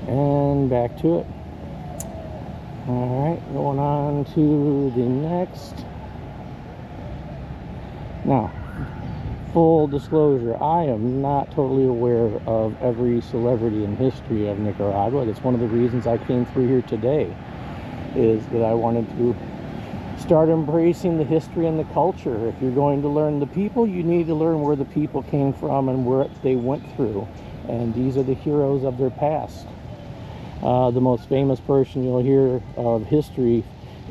and back to it. All right, going on to the next. Now, full disclosure, I am not totally aware of every celebrity in history of Nicaragua. That's one of the reasons I came through here today, is that I wanted to start embracing the history and the culture. If you're going to learn the people, you need to learn where the people came from and what they went through. And these are the heroes of their past. The most famous person you'll hear of history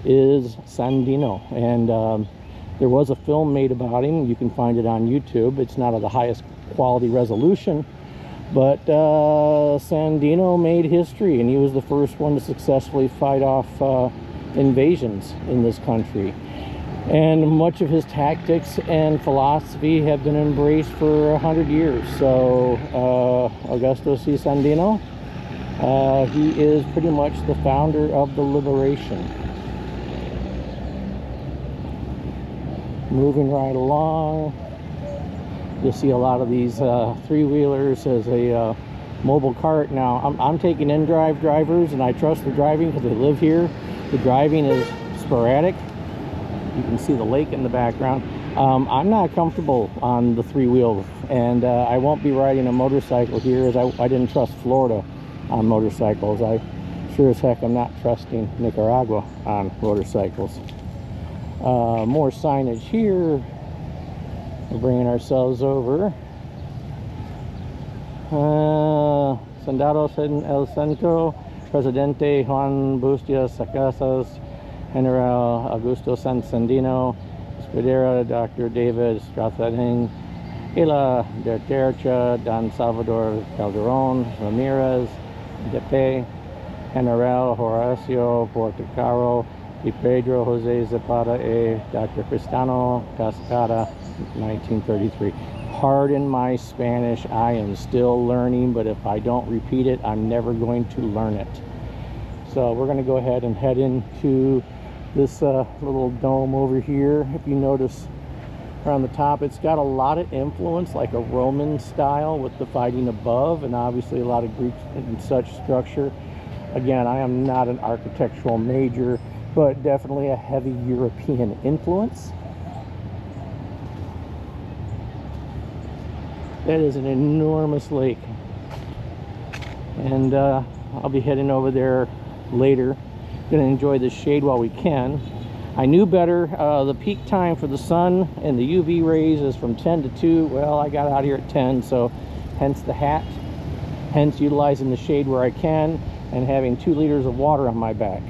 is Sandino. And there was a film made about him. You can find it on YouTube. It's not of the highest quality resolution, but Sandino made history, and he was the first one to successfully fight off invasions in this country. And much of his tactics and philosophy have been embraced for 100 years. So Augusto C. Sandino, he is pretty much the founder of the liberation. Moving right along, you'll see a lot of these three-wheelers as a mobile cart. Now, I'm taking in-drive drivers, and I trust the driving because they live here. The driving is sporadic. You can see the lake in the background. I'm not comfortable on the three-wheel, and I won't be riding a motorcycle here, as I didn't trust Florida on motorcycles. I sure as heck am not trusting Nicaragua on motorcycles. More signage here. We're bringing ourselves over. Soldados en el centro, Presidente Juan Bustia Sacasas, General Augusto Sandino, Escudero Dr. David Strathaning, Ila Dertercha, Don Salvador Calderon Ramirez, Depe, General Horacio Portocaro, y Pedro Jose Zapata Dr. Cristano Cascada, 1933. Pardon my Spanish, I am still learning, but if I don't repeat it, I'm never going to learn it. So we're going to go ahead and head into this little dome over here. If you notice around the top, it's got a lot of influence, like a Roman style with the fighting above, and obviously a lot of Greek and such structure. Again, I am not an architectural major, but definitely a heavy European influence. That is an enormous lake, and I'll be heading over there later. Gonna enjoy the shade while we can. I knew better. The peak time for the sun and the UV rays is from 10 to 2. Well, I got out here at 10, so hence the hat, hence utilizing the shade where I can, and having 2 liters of water on my back.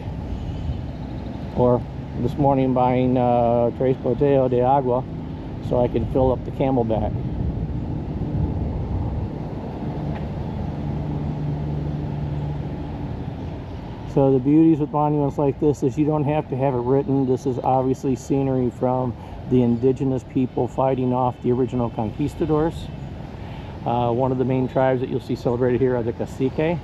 Or this morning buying tres botellas de agua so I could fill up the Camelback. So the beauties with monuments like this is you don't have to have it written. This is obviously scenery from the indigenous people fighting off the original conquistadors. One of the main tribes that you'll see celebrated here are the Cacique.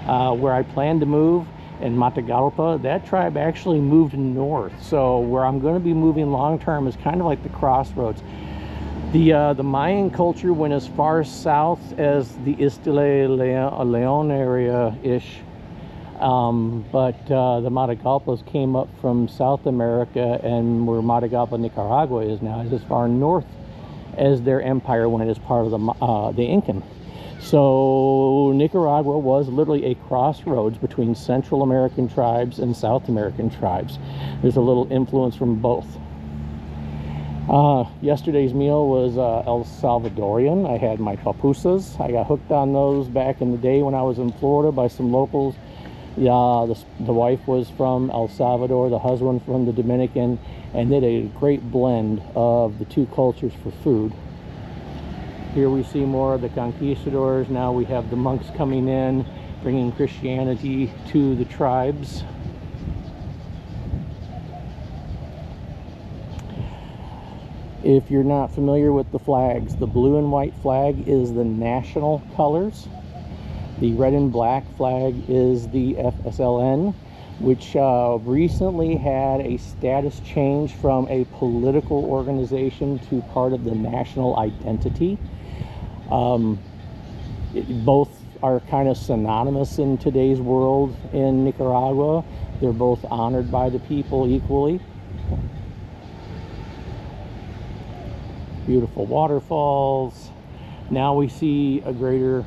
Where I plan to move in Matagalpa, that tribe actually moved north. So where I'm going to be moving long term is kind of like the crossroads. The Mayan culture went as far south as the Istile Leon area-ish, but the Matagalpas came up from South America, and where Matagalpa, Nicaragua is now is as far north as their empire went as part of the Incan. So Nicaragua was literally a crossroads between Central American tribes and South American tribes. There's a little influence from both. Yesterday's meal was El Salvadorian. I had my pupusas. I got hooked on those back in the day when I was in Florida by some locals. The wife was from El Salvador, the husband from the Dominican, and they did a great blend of the two cultures for food. Here we see more of the conquistadors. Now we have the monks coming in, bringing Christianity to the tribes. If you're not familiar with the flags, the blue and white flag is the national colors. The red and black flag is the FSLN, which recently had a status change from a political organization to part of the national identity. Both are kind of synonymous in today's world in Nicaragua. They're both honored by the people equally. Beautiful waterfalls. Now we see a greater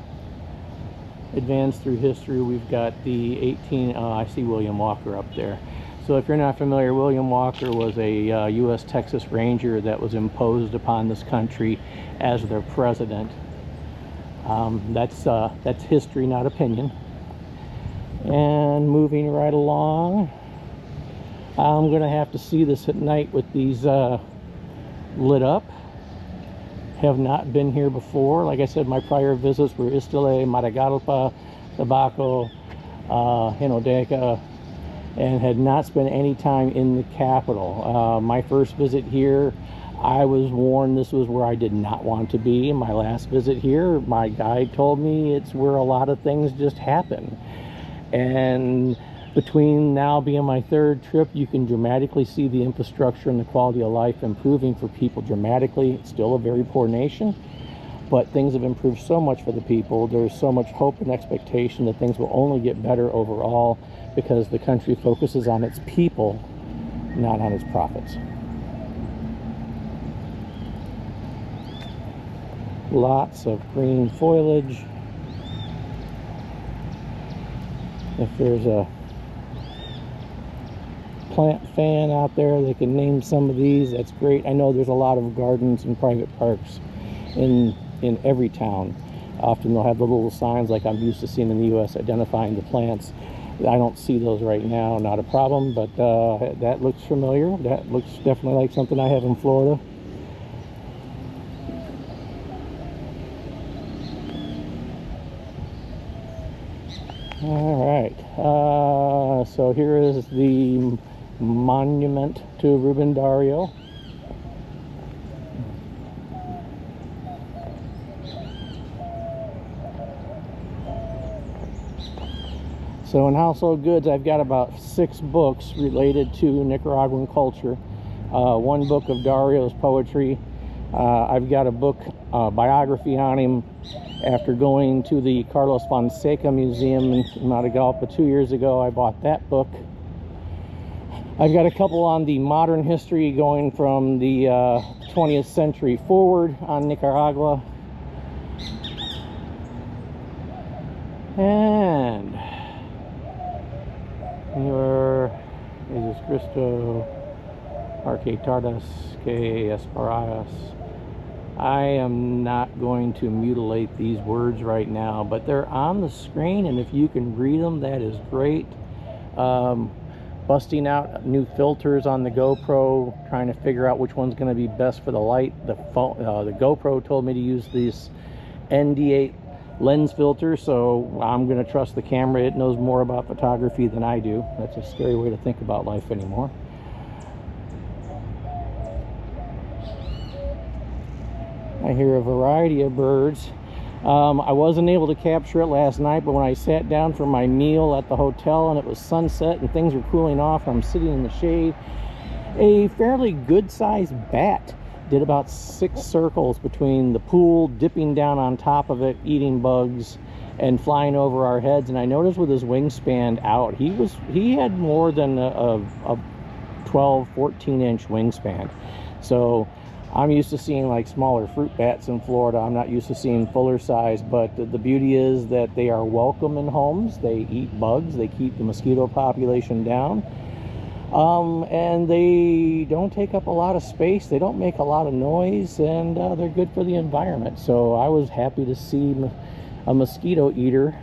advance through history. We've got the I see William Walker up there. So if you're not familiar, William Walker was a U.S. Texas Ranger that was imposed upon this country as their president. That's history, not opinion. And moving right along, I'm gonna have to see this at night with these lit up. Have not been here before. Like I said, my prior visits were Istile, Matagalpa, Tabaco, Hinodeca, and had not spent any time in the capital. My first visit here, I was warned this was where I did not want to be. My last visit here, my guide told me it's where a lot of things just happen. And between now being my third trip, you can dramatically see the infrastructure and the quality of life improving for people dramatically. It's still a very poor nation, but things have improved so much for the people. There's so much hope and expectation that things will only get better overall because the country focuses on its people, not on its profits. Lots of green foliage. If there's a plant fan out there that can name some of these, that's great. I know there's a lot of gardens and private parks in every town. Often they'll have the little signs like I'm used to seeing in the U.S. identifying the plants. I don't see those right now, not a problem, but that looks familiar. That looks definitely like something I have in Florida. All right, so here is the monument to Ruben Dario. So in household goods, I've got about 6 books related to Nicaraguan culture. One book of Dario's poetry. I've got a book, biography on him. After going to the Carlos Fonseca Museum in Matagalpa 2 years ago, I bought that book. I've got a couple on the modern history going from the 20th century forward on Nicaragua. And your Jesus Cristo, Parque Tardas que Esperadas. I am not going to mutilate these words right now, but they're on the screen, and if you can read them, that is great. Busting out new filters on the GoPro, trying to figure out which one's going to be best for the light. The GoPro told me to use this ND8 lens filter, so I'm going to trust the camera. It knows more about photography than I do. That's a scary way to think about life anymore. I hear a variety of birds. I wasn't able to capture it last night, but when I sat down for my meal at the hotel and it was sunset and things were cooling off, I'm sitting in the shade, a fairly good-sized bat did about 6 circles between the pool, dipping down on top of it, eating bugs, and flying over our heads. And I noticed with his wingspan out, he had more than a 12, 14-inch wingspan. So I'm used to seeing like smaller fruit bats in Florida. I'm not used to seeing fuller size, but the beauty is that they are welcome in homes. They eat bugs, they keep the mosquito population down, and they don't take up a lot of space, they don't make a lot of noise, and they're good for the environment. So I was happy to see a mosquito eater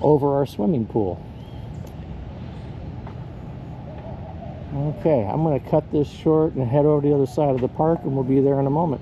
over our swimming pool. Okay, I'm going to cut this short and head over to the other side of the park, and we'll be there in a moment.